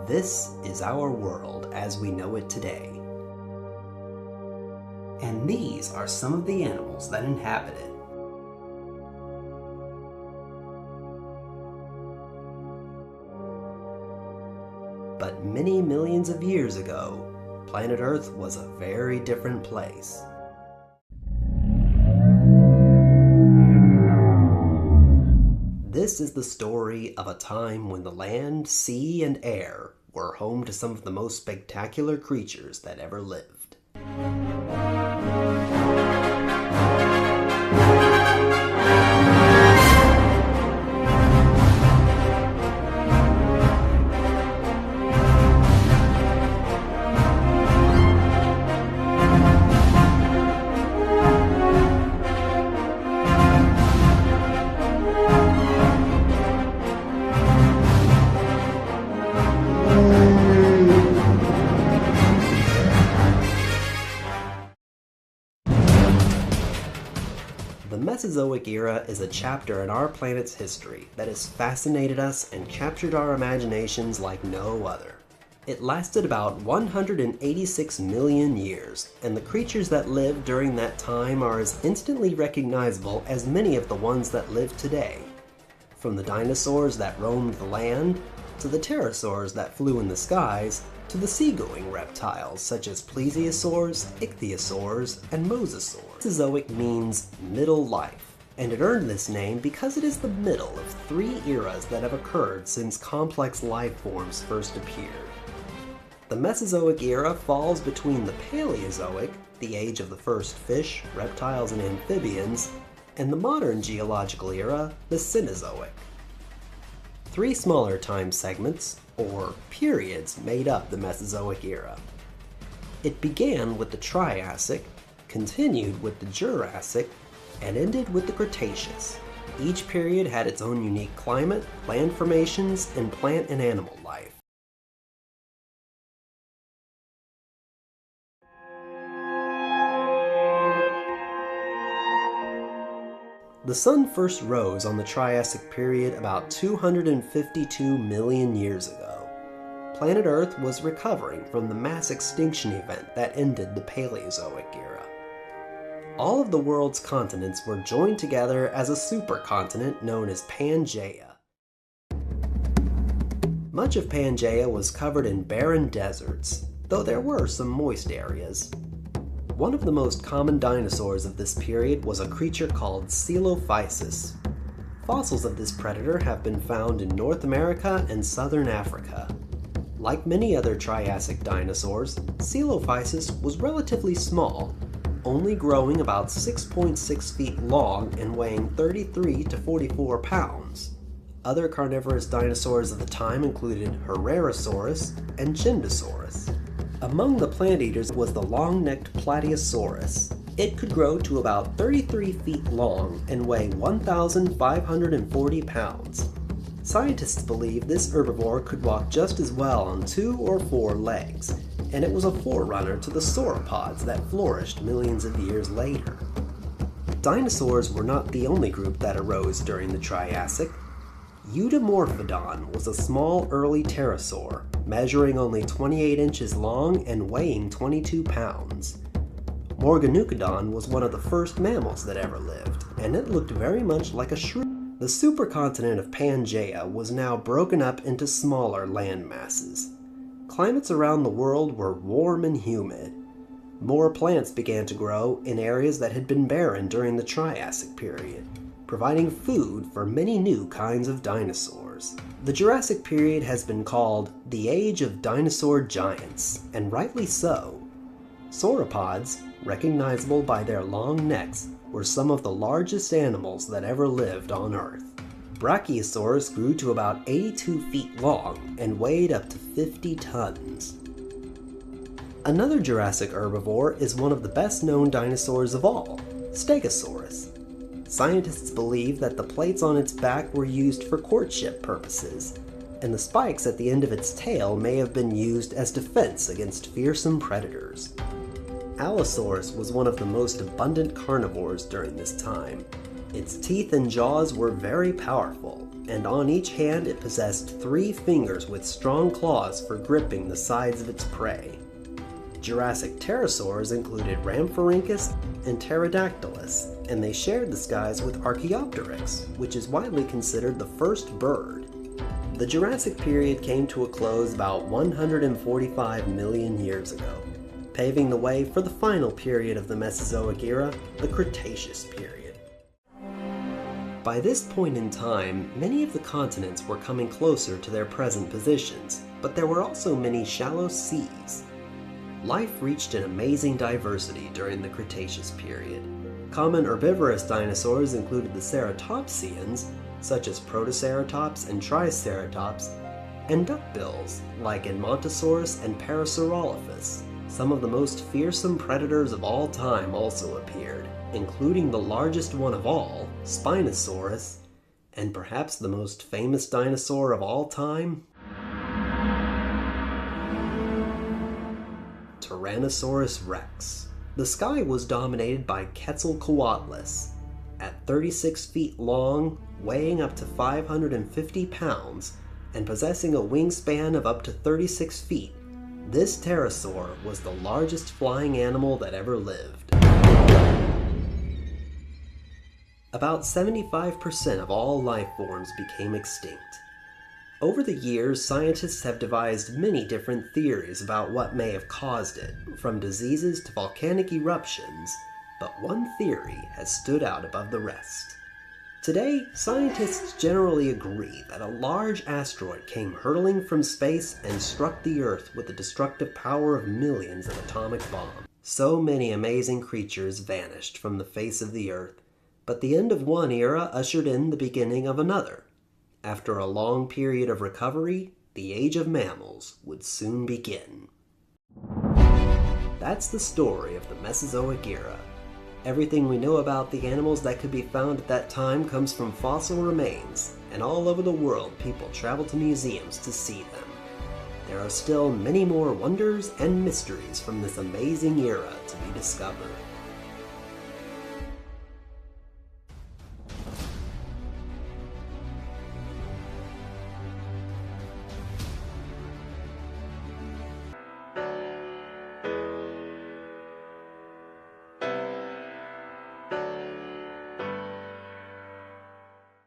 This is our world as we know it today. And these are some of the animals that inhabit it. But many millions of years ago, planet Earth was a very different place. This is the story of a time when the land, sea, and air were home to some of the most spectacular creatures that ever lived. The Mesozoic era is a chapter in our planet's history that has fascinated us and captured our imaginations like no other. It lasted about 186 million years, and the creatures that lived during that time are as instantly recognizable as many of the ones that live today. From the dinosaurs that roamed the land, to the pterosaurs that flew in the skies, to the seagoing reptiles such as plesiosaurs, ichthyosaurs, and mosasaurs. Mesozoic means middle life, and it earned this name because it is the middle of three eras that have occurred since complex life forms first appeared. The Mesozoic era falls between the Paleozoic, the age of the first fish, reptiles, and amphibians, and the modern geological era, the Cenozoic. Three smaller time segments, or periods, made up the Mesozoic era. It began with the Triassic, continued with the Jurassic, and ended with the Cretaceous. Each period had its own unique climate, land formations, and plant and animal life. The sun first rose on the Triassic period about 252 million years ago. Planet Earth was recovering from the mass extinction event that ended the Paleozoic era. All of the world's continents were joined together as a supercontinent known as Pangea. Much of Pangea was covered in barren deserts, though there were some moist areas. One of the most common dinosaurs of this period was a creature called Coelophysis. Fossils of this predator have been found in North America and Southern Africa. Like many other Triassic dinosaurs, Coelophysis was relatively small, only growing about 6.6 feet long and weighing 33 to 44 pounds. Other carnivorous dinosaurs of the time included Herrerasaurus and Gindosaurus. Among the plant eaters was the long-necked Plateosaurus. It could grow to about 33 feet long and weigh 1,540 pounds. Scientists believe this herbivore could walk just as well on 2 or 4 legs, and it was a forerunner to the sauropods that flourished millions of years later. Dinosaurs were not the only group that arose during the Triassic. Eudomorphodon was a small early pterosaur, measuring only 28 inches long and weighing 22 pounds. Morganucodon was one of the first mammals that ever lived, and it looked very much like a shrew. The supercontinent of Pangea was now broken up into smaller land masses. Climates around the world were warm and humid. More plants began to grow in areas that had been barren during the Triassic period, providing food for many new kinds of dinosaurs. The Jurassic period has been called the Age of Dinosaur Giants, and rightly so. Sauropods, recognizable by their long necks, were some of the largest animals that ever lived on Earth. Brachiosaurus grew to about 82 feet long and weighed up to 50 tons. Another Jurassic herbivore is one of the best-known dinosaurs of all, Stegosaurus. Scientists believe that the plates on its back were used for courtship purposes, and the spikes at the end of its tail may have been used as defense against fearsome predators. Allosaurus was one of the most abundant carnivores during this time. Its teeth and jaws were very powerful, and on each hand it possessed 3 fingers with strong claws for gripping the sides of its prey. Jurassic pterosaurs included Rhamphorhynchus and Pterodactylus, and they shared the skies with Archaeopteryx, which is widely considered the first bird. The Jurassic period came to a close about 145 million years ago, paving the way for the final period of the Mesozoic era, the Cretaceous period. By this point in time, many of the continents were coming closer to their present positions, but there were also many shallow seas. Life reached an amazing diversity during the Cretaceous period. Common herbivorous dinosaurs included the ceratopsians, such as Protoceratops and Triceratops, and duckbills, like Edmontosaurus and Parasaurolophus. Some of the most fearsome predators of all time also appeared, including the largest one of all, Spinosaurus, and perhaps the most famous dinosaur of all time, Tyrannosaurus rex. The sky was dominated by Quetzalcoatlus. At 36 feet long, weighing up to 550 pounds, and possessing a wingspan of up to 36 feet, this pterosaur was the largest flying animal that ever lived. About 75% of all life forms became extinct. Over the years, scientists have devised many different theories about what may have caused it, from diseases to volcanic eruptions, but one theory has stood out above the rest. Today, scientists generally agree that a large asteroid came hurtling from space and struck the Earth with the destructive power of millions of atomic bombs. So many amazing creatures vanished from the face of the Earth, but the end of one era ushered in the beginning of another. After a long period of recovery, the age of mammals would soon begin. That's the story of the Mesozoic era. Everything we know about the animals that could be found at that time comes from fossil remains, and all over the world people travel to museums to see them. There are still many more wonders and mysteries from this amazing era to be discovered.